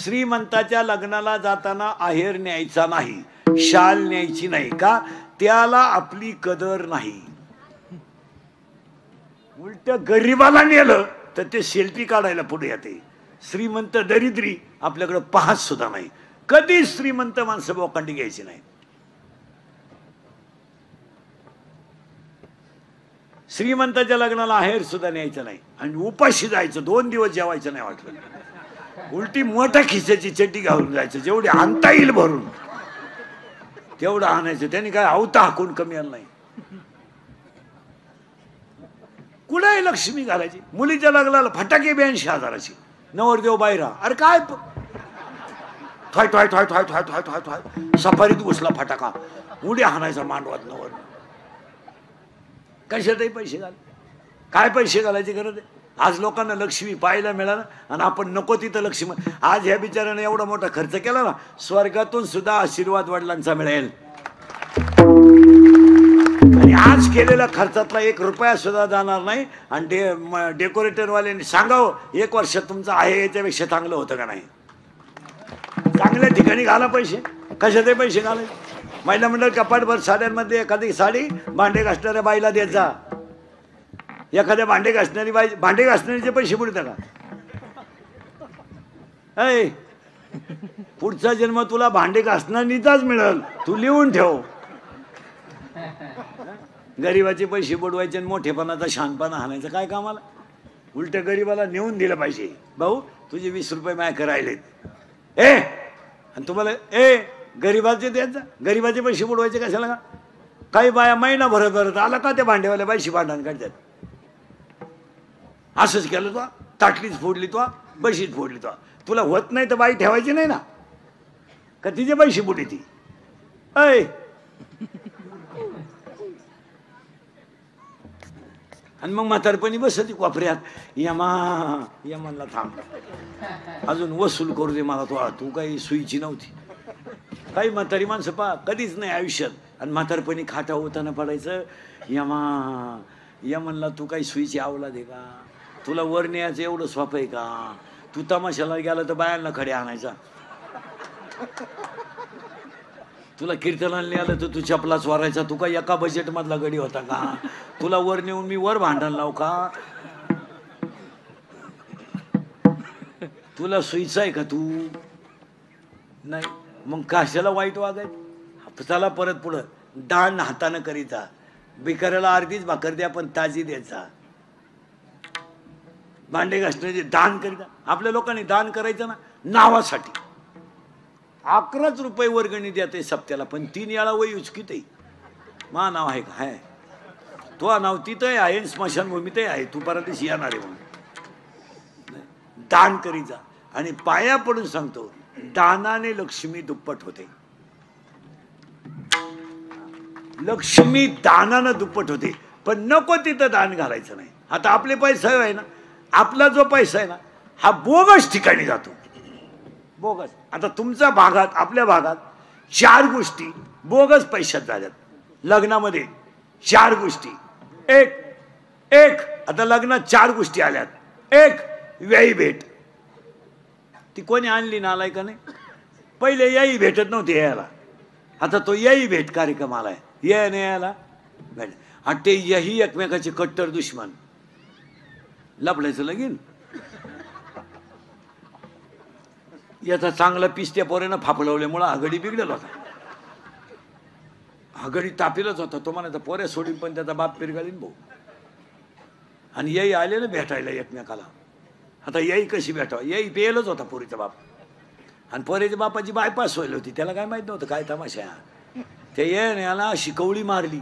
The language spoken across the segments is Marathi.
श्रीमंताच्या लग्नाला जाताना आहेर न्यायचा नाही, शाल न्यायची नाही का? त्याला आपली कदर नाही. उलट गरीबाला नेलं तर ते सेल्फी काढायला पुढे येते. श्रीमंत दरिद्री आपल्याकडे पाहत सुद्धा नाही. कधी श्रीमंत माणसं बोकांडी घ्यायची नाही. श्रीमंताच्या लग्नाला आहेर सुद्धा न्यायचं नाही आणि उपाशी जायचं. 2 दिवस जेवायचं नाही वाटलं. उलटी मोठ्या खिशाची चड्डी घालून जायचं. जेवढी आणता येईल भरून तेवढं आणायचं. त्यांनी काय अवता हाकून कमी आलं नाही. कुठे लक्ष्मी घालायची? मुलीच्या लग्नाला फटाके 82,000ची. नवरदेव बाहेर. अरे काय थाय थाय थाय थाय थाय थाय थाय थाय सफारीत घुसला फटाका. उड्या हाणायचा मांडवात नवर. कशातही पैसे घाल. काय पैसे घालायची गरज आहे? आज लोकांना लक्ष्मी पाहायला मिळालं आणि आपण नको तिथं लक्ष्मी. आज ह्या बिचाराने एवढा मोठा खर्च केला ना, स्वर्गातून सुद्धा आशीर्वाद वडिलांचा मिळेल. आणि आज केलेल्या खर्चातला 1 रुपया सुद्धा जाणार नाही. आणि डेकोरेटरवाल्यांनी सांगावं 1 वर्ष तुमचं आहे याच्यापेक्षा चांगलं होतं का नाही. चांगल्या ठिकाणी घाला पैसे. कशाचे पैसे घालायचे? महिला मंडळ कपाटभर साड्यांमध्ये एखादी साडी भांडे घासणाऱ्या बाईला देत जा. एखाद्या भांडे घासणारी बाई, भांडे घासणारीचे पैसे बुडतात का? ऐ पुढचा जन्म तुला भांडे घासणारीचाच मिळेल. तू लिहून ठेव. गरीबाचे पैसे बुडवायचे आणि मोठेपणाचा शहाणपणा हाणायचं काय कामाला? उलट गरीबाला नेऊन दिलं पाहिजे. भाऊ तुझे 20 रुपये माझ्याकडे राहिलेत. आणि तुम्हाला गरीबाचे देत जा. गरीबाचे पैसे बुडवायचे कशाला का? काही बाया महिना भरत आला का त्या भांडेवाल्या बाईशी भांडण काढतात. असंच केलं तो. ताटलीच फोडली तो, बशीच फोडली तो. तुला होत नाही तर बाई ठेवायची नाही ना का? तिचे पैसे बुडी ती. आणि मग म्हातारपणी बसती कोपऱ्यात. यमाला थांब, अजून वसूल करू दे मला. तू काही सुईची नव्हती. काही म्हातारी माणसं पहा कधीच नाही आयुष्यात. आणि म्हातारपणी खाटा होताना पडायचं. यमनला तू काही सुईची आवला दे का? तुला वर न्यायचं एवढं सोपं आहे का? तू तमाशाला गेला तर बायांना खडे आणायचा. तुला कीर्तनाला नेलं तर तू चपला चोरायचा. तू काय एका बजेट मधला गडी होता का? तुला वर नेऊन मी वर भांडण लावू का? तुला सुईचा आहे का? तू नाही. मग कशाला वाईट वागायचं? चला परत पुढं. दान हातानं करीता. भिकाऱ्याला अर्धीच भाकर द्या पण ताजी द्यायचा. भांडे घासण्याचे दान करीता. आपल्या लोकांनी दान करायचं ना नावासाठी. 11 रुपये वर्गणी द्या सप्त्याला. पण 3 वेळा वय उचकीत आहे. मा नाव आहे का? आहे. तो नाव तिथं आहे स्मशानभूमीतही आहे. तू परदेशी येणार आहे म्हणून दान करीचा. आणि पाया पडून सांगतो दानाने लक्ष्मी दुप्पट होते. लक्ष्मी दानानं दुप्पट होते. पण नको तिथं दान घालायचं नाही. आता आपले पैसे आहे ना, आपला जो पैसा आहे ना हा बोगस ठिकाणी जातो. बोगस. आता तुमच्या भागात, आपल्या भागात 4 गोष्टी बोगस पैशात झाल्यात. लग्नामध्ये 4 गोष्टी. एक आता लग्नात 4 गोष्टी आल्यात. 1 व्यायी भेट. ती कोणी आणली नालाय का नाही? पहिले याही भेटत नव्हते यायला. आता तो याही भेट कार्यक्रम आलाय. या नाही यायला भेट. आणि ते यही एकमेकाचे कट्टर दुश्मन. लपडायचं लगीन. याचा चांगला पिस्त्या पोरेनं फापलवल्यामुळं आघाडी बिघडेल होता. आघाडी तापीलच होता. तो म्हणायचा पोऱ्या सोडीन पण त्याचा बाप पिरगाळीन भाऊ. आणि याही आले ना भेटायला एकमेकाला. आता याही कशी भेटावं? याही पेलच होता पोरीचा बाप. आणि पोरीच्या बापाची बायपास व्हायला होती. त्याला काय माहित नव्हतं काय तमाशा. ते याला अशी कवळी मारली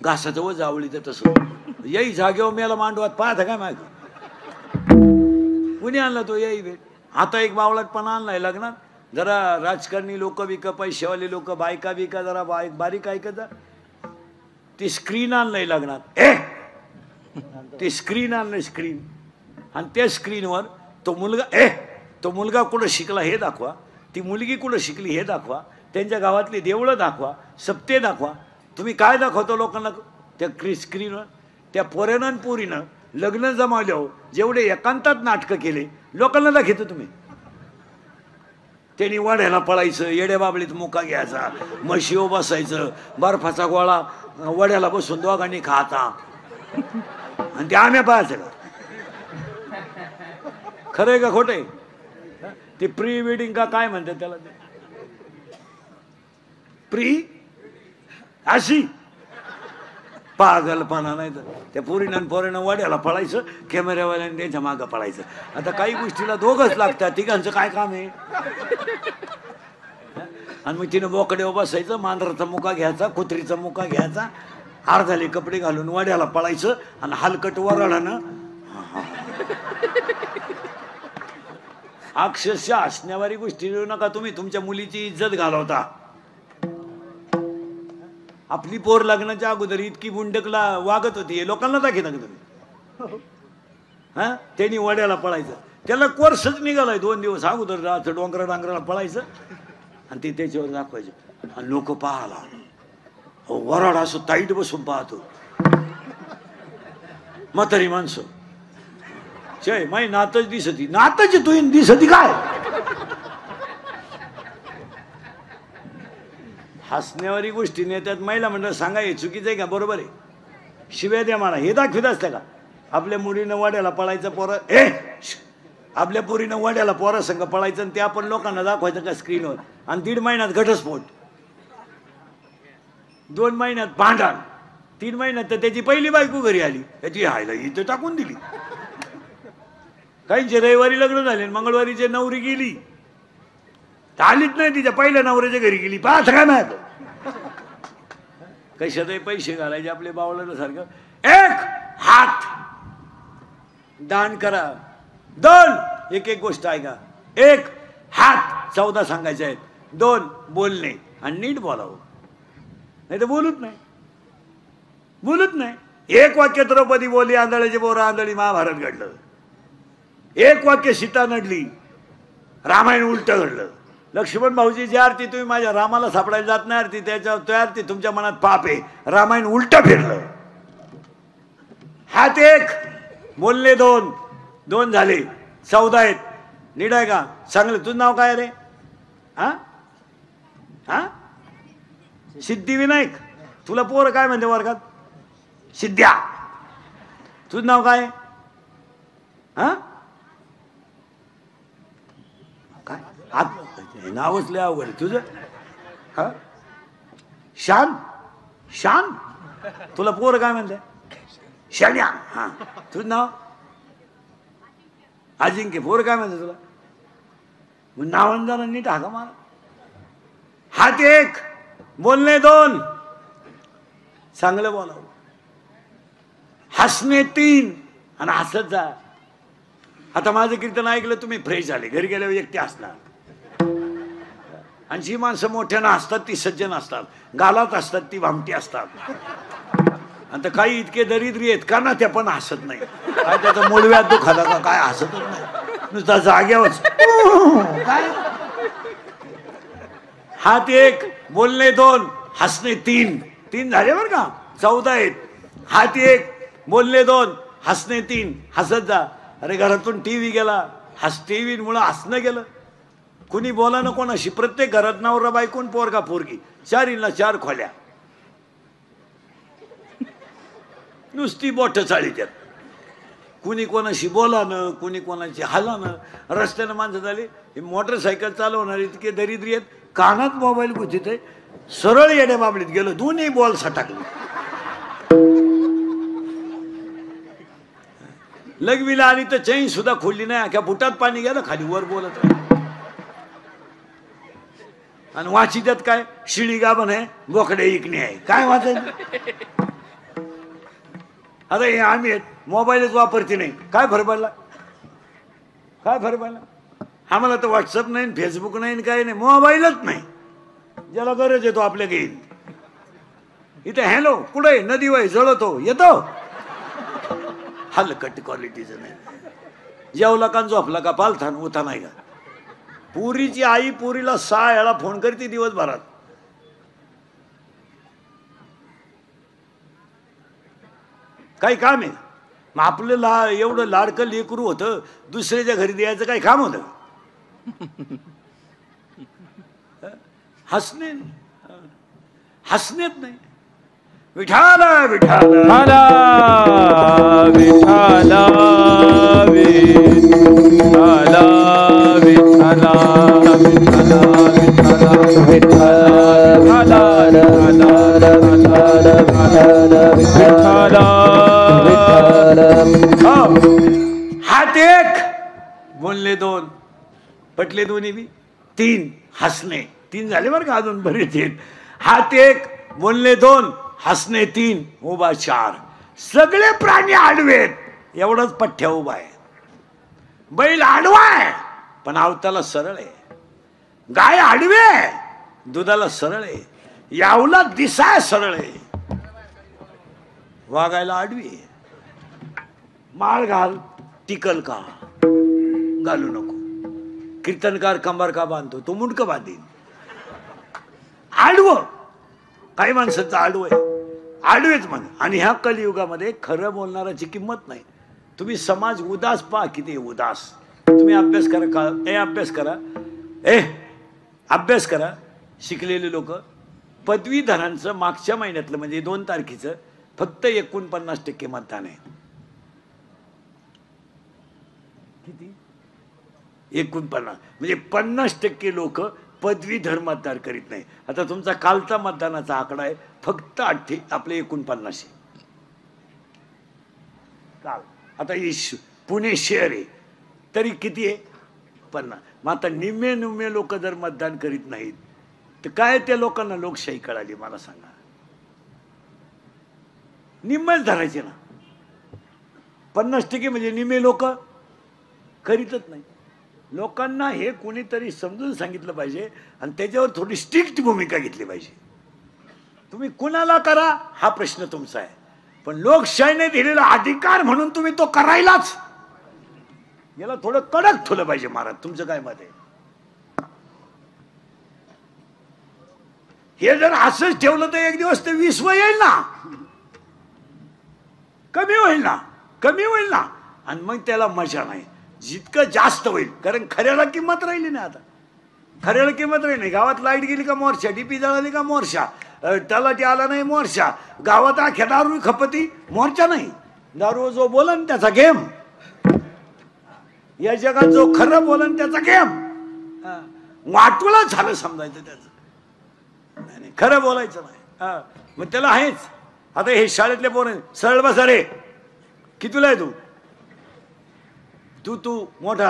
घासाचं व जावळी. तर तसं याही जागेवर मेला मांडवात. पाहता काय माहिती कुणी आणला तो याही भेट. आता एक बावळाट पण आणलाय लग्नात. जरा राजकारणी लोक बिक, पैसेवाले लोक, बायका बिका जरा बारीक ऐकत जा. ती स्क्रीन आणलंय लग्नात. ते स्क्रीन आणलंय स्क्रीन. आणि त्या स्क्रीनवर तो मुलगा कुठं शिकला हे दाखवा. ती मुलगी कुठं शिकली हे दाखवा. त्यांच्या गावातली देवळं दाखवा. सप्ते दाखवा. तुम्ही काय दाखवतो लोकांना त्या स्क्रीनवर? त्या पोऱ्यानं आणि पोरीनं लग्न जमावल्यावर जेवढे एकांतात नाटकं केले लोकांना दाखवतो तुम्ही. त्यांनी वाड्याला पळायचं, येड्या बाबळीत मुका घ्यायचा, म्हशीवर बसायचं, बर्फाचा गोळा वड्याला बसून दोघांनी खायचा आणि ते आम्ही पाहायचं का? खरंय का खोटंय? ते प्री वेडिंग का काय म्हणतात त्याला? प्री अशी पागलपणा नाही तर त्या पोरीनं पोरीनं वाड्याला पळायचं, कॅमेऱ्यावाल्याने त्यांच्या मागं पळायचं. आता काही गोष्टीला दोघंच लागतात, तिघांचं काय काम आहे? आणि मग तिनं बोकड्यावर बसायचं, मांजराचा मुका घ्यायचा, कुत्रीचा मुका घ्यायचा, अर्धाले कपडे घालून वाड्याला पळायचं आणि हलकट वराडानं अक्षरशः हसण्यावारी गोष्टी देऊ नका तुम्ही. तुमच्या मुलीची इज्जत घालवता. आपली पोर लग्नाच्या अगोदर इतकी बुंडकला वागत होती, हे लोकांना दाखवता का तुम्ही? हा, त्यांनी वड्याला पळायचं, त्याला कोर्सच निघालाय 2 दिवस अगोदर डोंगरा डांगराला पळायचं आणि ते त्याच्यावर दाखवायचं आणि लोक पाहाला वराड असं ताईट बसून पाहतो. म्हातारी माणसं जय माई नातच दिसती, नातच तू दिसती काय? हसण्यावारी गोष्टी नेत्यात महिला मंडळ सांगा हे चुकीचं आहे का? बरोबर आहे. शिव्या द्या मला, हे दाखवित असतं का? आपल्या मुलीनं वाड्याला पळायचं पोरं, आपल्या पोरीनं वाड्याला पोरा संघ पळायचं आणि ते आपण लोकांना दाखवायचं का स्क्रीनवर? आणि 1.5 महिन्यात घटस्फोट, 2 महिन्यात भांडण, 3 महिन्यात तर त्याची पहिली बायको घरी आली, त्याची हायला इथं टाकून दिली. काहींचे रविवारी लग्न झाले, मंगळवारीचे नवरी गेली, आलीच नाही, तिच्या पहिल्या नवऱ्याच्या घरी गेली. पाहत काय माहित कशातही पैसे घालायचे आपले बावळाला सारखं. 1 हात दान करा, 2 एक गोष्ट ऐका. 1 हात 14 सांगायचे आहेत, 2 बोलणे आणि नीट बोलावं, नाही तर बोलत नाही. 1 वाक्य द्रौपदी बोलली, आंधळ्याचे पोरं आंधळी, महाभारत घडलं. 1 वाक्य सीता नडली, रामायण उलट घडलं. लक्ष्मण भाऊजीची आरती तुम्ही माझ्या रामाला सापडायला जात नाही आरती, त्याच्या त्या आरती तुमच्या मनात पाप आहे, रामायण उलट फिरलं. हात 1 बोलले 2 झाले, 14 आहेत. नीट आहे का? चांगलं. तुझं नाव काय रे? हा हा सिद्धिविनायक. तुला पोरं काय म्हणते वर्गात? सिद्ध्या. तुझं नाव काय? हा काय नावच लय अवघड तुझं. हा शान. तुला पोरं काय म्हणते? शान्या. हा तुझं नाव? अजिंक्य. पोरं काय म्हणते तुला? मग नावान जरा नीट हाका मारा. हात 1 बोलणे 2 चांगलं बोलावं, हसणे 3 आणि हसत जा. आता माझं कीर्तन ऐकलं तुम्ही, फ्रेश झाले, घरी गेल्यावर एकटे असणार. आणि जी माणसं मोठ्यानं असतात ती सज्जन असतात, गालात असतात ती भामटी असतात. आता काही इतके दरिद्री आहेत का ना, त्या पण हसत नाही. काय त्याचं मूळव्याध दुखाला का काय, हसतच नाही, नुसता जाग्यावरच काय. हात 1 बोलणे 2 हसणे 3 झाले बरं का, 14 आहेत. हात 1 बोलणे 2 हसणे 3 हसत जा. अरे घरातून टीव्ही गेला, टीव्ही मुळे हसणं गेलं. कुणी बोला ना कोणाशी, प्रत्येक घरात नवरा बायकोन पोरगा पोरगी, 4 4 खोल्या, नुसती बोट चाळी त्यात. कुणी कोणाशी बोलानं, कुणी कोणाशी हालानं. रस्त्यानं माणसं झाली, मोटरसायकल चालवणारे इतके दरिद्री आहेत, कानात मोबाईल गुंतीत आहे, सरळ येड्या बाबलीत गेलो, 2 बॉल सटाकले. लगवीला आली तर चैन सुद्धा खोलली नाही, अख्या बुटात पाणी गेलं, खाली वर बोलत राहिलं. आणि वाची त्यात काय, शिळी गाभण आहे, बोकडे इकणे आहे, काय वाचायचं? अरे आम्ही मोबाईलच वापरते नाही, काय फरक पडला? आम्हाला तर व्हॉट्सअप नाही, फेसबुक नाही, काही नाही, मोबाईलच नाही. ज्याला गरज येतो आपल्या घेईन. इथे हॅलो कुठे नदी वय जळतो येतो, हलकट क्वालिटीचं नाही. जेवला का झोपला का पालथान उठा नाही का. पुरीची आई पुरीला 6 वेळा फोन करते दिवसभरात. काही काम आहे? मग आपलं एवढं लाडकं लेकरू होतं, दुसऱ्याच्या घरी द्यायचं काही काम होतं? हसणे हसण्यात नाही. विठाल विठाल विठाला विठाला विठाला विठाला विठाला विठाला हात एक बोलले दोन, पटले दोन्ही बी. तीन हसणे, तीन झाले बरं का, अजून बरेच आहेत. हात एक बोलले दोन, हसणे तीन, उभा चार. सगळे प्राणी आडवेत, एवढंच पठ्ठ्या उभा आहे. बैल आडवा आहे पण आवताला सरळ आहे. गाय आडवी आहे, दुधाला सरळ आहे. यावला दिसाय सरळ आहे, वागायला आडवी आहे. माळ घाल टिकल का, घालू नको. कीर्तनकार कंबर का बांधतो, तो मुंडक बांधीन. आडवं काही माणसाचं आडवं आहे, आडवेच म्हण. आणि ह्या कलियुगामध्ये खरं बोलणाराची किंमत नाही. तुम्ही समाज उदास पहा, किती उदास. तुम्ही अभ्यास करा का, अभ्यास करा, अभ्यास करा. शिकलेले लोक पदवीधरांचं मागच्या महिन्यातलं म्हणजे 2 तारखेचं फक्त 49% मतदान आहे. किती? 49, म्हणजे 50% लोक पदवीधर मतदान करीत नाही. आता तुमचा कालचा मतदानाचा आकडा आहे फक्त 49. काल आता पुणे शहर आहे तरी किती आहे? 50. मग आता निम्मे लोक जर मतदान करीत नाहीत तर काय त्या लोकांना लोकशाही कळाली मला सांगा? निम्मेच धरायचे ना. 50% म्हणजे निम्मे लोक करीतच नाही. लोकांना हे कोणीतरी समजून सांगितलं पाहिजे आणि त्याच्यावर थोडी स्ट्रिक्ट भूमिका घेतली पाहिजे. तुम्ही कुणाला करा हा प्रश्न तुमचा आहे, पण लोकशाहीने दिलेला अधिकार म्हणून तुम्ही तो करायलाच, याला थोडं कडक ठेवलं पाहिजे. महाराज तुमचं काय मत आहे? हे जर असंच ठेवलं तर एक दिवस ते 20 येईल ना, कमी होईल ना. आणि मग त्याला मजा नाही. जितकं जास्त होईल, कारण खऱ्याला किंमत राहिली नाही. आता खऱ्याला किंमत राहिली नाही. गावात लाईट गेली का मोर्चा, डीपी जळाली का मोर्चा, तलाठी आला नाही मोर्चा, गावात अख्या दारू खपती मोर्चा नाही. दारू जो बोलन त्याचा गेम, या जगात जो खरं बोलन त्याचा गेम. वाटोळा झालं समजायचं त्याचं. नाही खरं बोलायचं नाही. मग त्याला आहेच. आता हे शाळेतले पोरं सरळ बसा रे, कितीला आहे तू मोठा,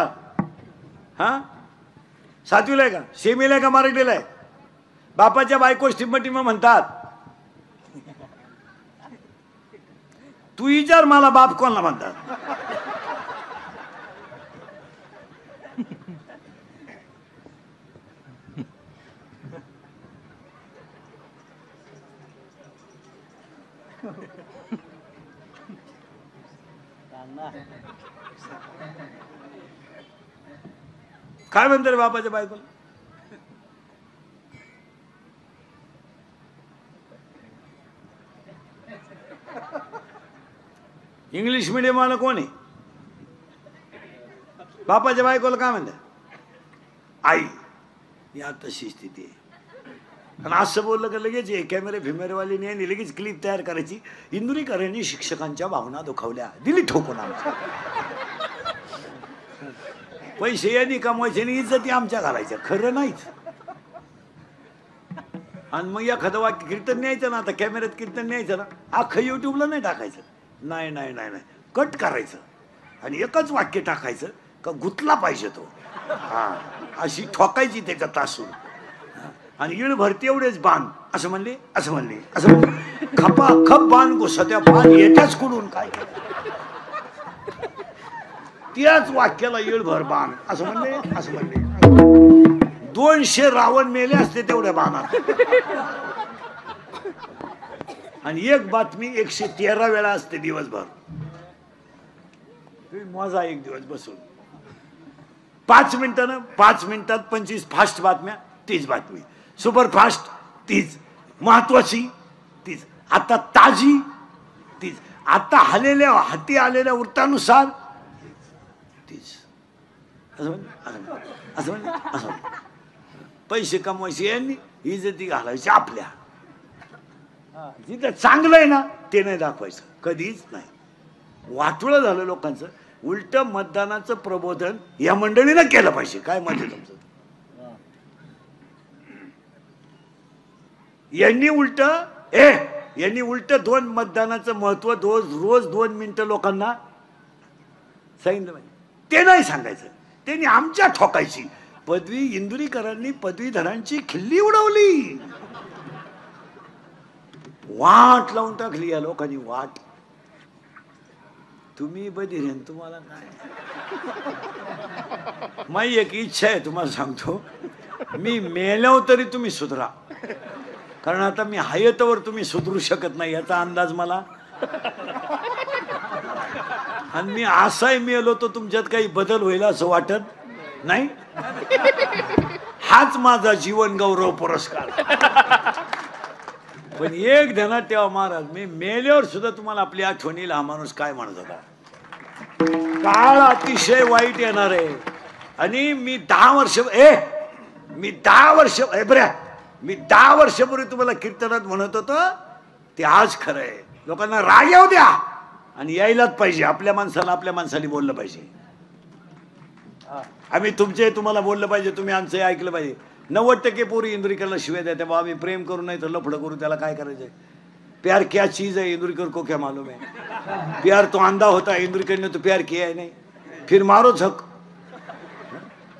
हा 7वीला आहे का, सेमीला आहे का, मराठीला आहे? बापाच्या बायको टिंब म्हणतात. तू विचार मला बाप कोणाला म्हणतात? काय म्हणते रे बापाच्या बायकोला? इंग्लिश मीडियम वाला कोण आहे? बापाच्या बायकोला काय म्हणतात? आई. या तशी स्थिती आहे. आणि असं बोललं का लगेच कॅमेरेवाली नाही, लगेच क्लिप तयार करायची. इंदुरीकरांनी शिक्षकांच्या भावना दुखावल्या, दिली ठोकून. आमच्या पैसे यांनी कमवायचे आणि इज्जती आमच्या घालायच्या. खरं नाहीच. आणि मग एखादं वाक्य कीर्तन न्यायचं ना, आता कॅमेऱ्यात कीर्तन न्यायचं ना, अख्खं युट्यूबला नाही टाकायचं. नाही कट करायचं आणि एकच वाक्य टाकायचं का गुतला पाहिजे तो. अशी ठोकायची त्याच्या तासून. आणि इळ भरती एवढेच बाण, असं म्हणले खपाखप बाण घुसत्या, बाण येत्याच कुडून काय त्याच वाक्याला इळभर बाण, असं म्हणले 200 रावण मेले असते तेवढ्या बाणात. आणि एक बातमी 113 वेळा असते दिवसभर. तुम्ही मोजा एक दिवस बसून. 5 मिनिटात 25 फास्ट बातम्या, 30 बातमी. सुपर फास्ट 30, महत्वाची 30, आता ताजी 30, आता हाती आलेल्या वृत्तानुसार 30. असं पैसे कमवायचे यांनी, इज्जती घालायची आपल्या. जिथं चांगलं आहे ना ते नाही दाखवायचं, कधीच नाही. वाटोळं झालं लोकांचं. उलट मतदानाचं प्रबोधन या मंडळीनं केलं पाहिजे. काय मत आहे तुमचं? यांनी उलट दोन मतदानाचं महत्व रोज 2 मिनिटं लोकांना सांगितलं पाहिजे. ते नाही सांगायचं, त्यांनी आमच्या ठोकायची. पदवी इंदुरीकरांनी पदवीधरांची खिल्ली उडवली, वाट लावून टाकली या लोकांनी, वाट. तुम्ही बधीर आहे, तुम्हाला काय. माझी एक इच्छा आहे, तुम्हाला सांगतो, मी मेल्यावर तरी तुम्ही सुधरा. कारण आता मी हयतवर तुम्ही सुधरू शकत नाही याचा अंदाज मला. आणि मी असाही मेलो तर तुमच्यात काही बदल होईल असं वाटत नाही. हाच माझा जीवन गौरव पुरस्कार. पण एक ध्यानात ठेवा महाराज, मी मेल्यावर सुद्धा तुम्हाला आपली आठवण येईल हा माणूस काय म्हणत होता. काळ अतिशय वाईट येणार आहे. आणि मी 10 वर्षापूर्वी तुम्हाला कीर्तनात म्हणत होतो ते आज खरं आहे. लोकांना राग येऊ द्या आणि यायलाच पाहिजे. आपल्या माणसाने बोललं पाहिजे. आम्ही तुम्हाला बोललं पाहिजे, तुम्ही आमचं ऐकलं पाहिजे. 90% पोरी इंदुरीकरला शिवाय द्या, तेव्हा आम्ही प्रेम करू नाही तर लफडं करू, त्याला काय करायचंय. प्यार क्या चीज है इंदुरीकर को क्या मालूम है. प्यार तो अंधा होता है, इंदुरीकर ने तो प्यार किया है नहीं. फिर मारो झक.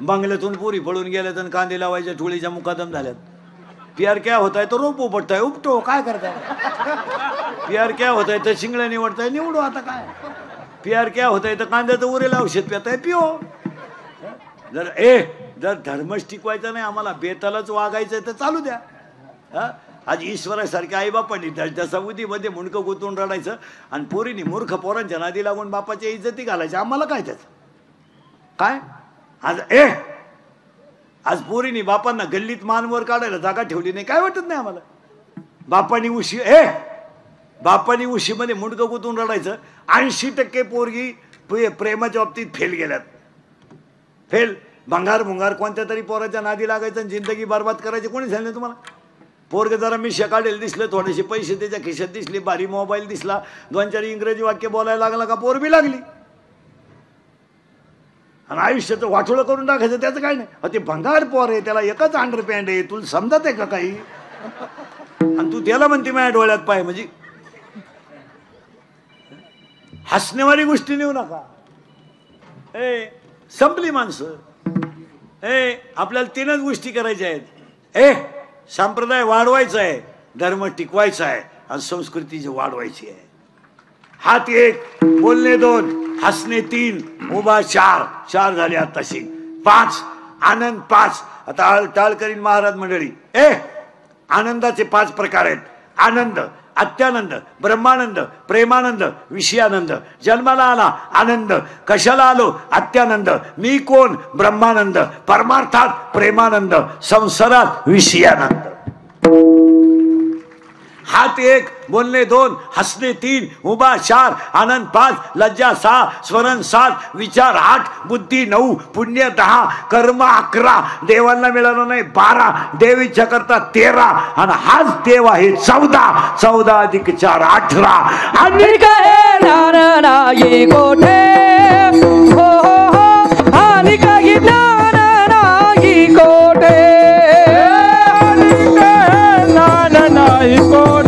बंगल्यातून पोरी पळून गेल्यात आणि कांदे लावायच्या टोळीच्या मुकादम झाल्यात. प्यार क्या होता है तो रोप उपटताय, उपटो, काय करताय. प्यार क्या होता है तर शिंगड्या निवडताय, निवडू, आता काय. प्यार क्या होता है तर कांद्याचं उरेला औषध पिताय, पिओ. जर धर्मच टिकवायचा नाही, आम्हाला बेतालाच वागायचंय तर चालू द्या. आज ईश्वरासारख्या आईबापांनी जसा उदीमध्ये मुंडकं गुंतवून रडायचं आणि पोरीनी मूर्ख पोरांच्या नादी लागून बापाच्या इज्जती घालायच्या. आम्हाला काय त्याचं काय. आज पोरीनी बापांना गल्लीत मानवर काढायला जागा ठेवली नाही, काय वाटत नाही आम्हाला. बापांनी उशीमध्ये मुंडकं गुंतवून रडायचं. 80% पोरगी प्रेमाच्या बाबतीत फेल गेल्यात. फेल. भंगार कोणत्या तरी पोराच्या नादी लागायचं आणि जिंदगी बर्बाद करायची. कोणी सांगितलं तुम्हाला. पोरग जरा मिशा काढेल दिसलं, थोडेसे पैसे त्याच्या खिशात दिसले, भारी मोबाईल दिसला, 2-4 इंग्रजी वाक्य बोलायला लागला का पोर बी लागली. आणि आयुष्याचं वाटोळं करून टाकायचं, त्याचं काय नाही. ते भंगार पोर आहे, त्याला एकच अंडरपॅन्ट आहे, तुला समजत आहे का काही. आणि तू त्याला म्हणते माझ्या डोळ्यात पाय. म्हणजे हसण्यावारी गोष्टी नेऊ नका. संपली माणसं. आपल्याला 3च गोष्टी करायच्या आहेत. संप्रदाय वाढवायचा आहे, धर्म टिकवायचा आहे आणि संस्कृती वाढवायची आहे. हात 1, बोलणे 2, हसणे 3, उभा 4 झाले. आताशी 5, आनंद 5. आता टाळ करीन महाराज मंडळी. आनंदाचे 5 प्रकार आहेत. आनंद, अत्यानंद, ब्रह्मानंद, प्रेमानंद, विषयानंद. जन्माला आला आनंद, कशाला आलो अत्यानंद, मी कोण ब्रह्मानंद, परमार्थात प्रेमानंद, संसारात विषयानंद. हात 1, बोलणे 2, हसणे 3, उभा 4, आनंद 5, लज्जा 6, स्मरण 7, विचार 8, बुद्धी 9, पुण्य 10, कर्म 11, देवांना मिळालं नाही 12, देवीच्या करता 13 आणि हाच देव आहे 14 अधिक 4 18. आणि काय ज्ञान नाही कोठे, हो हो हो, आणि काही ज्ञान नाही कोठे, ज्ञान नाही कोठे.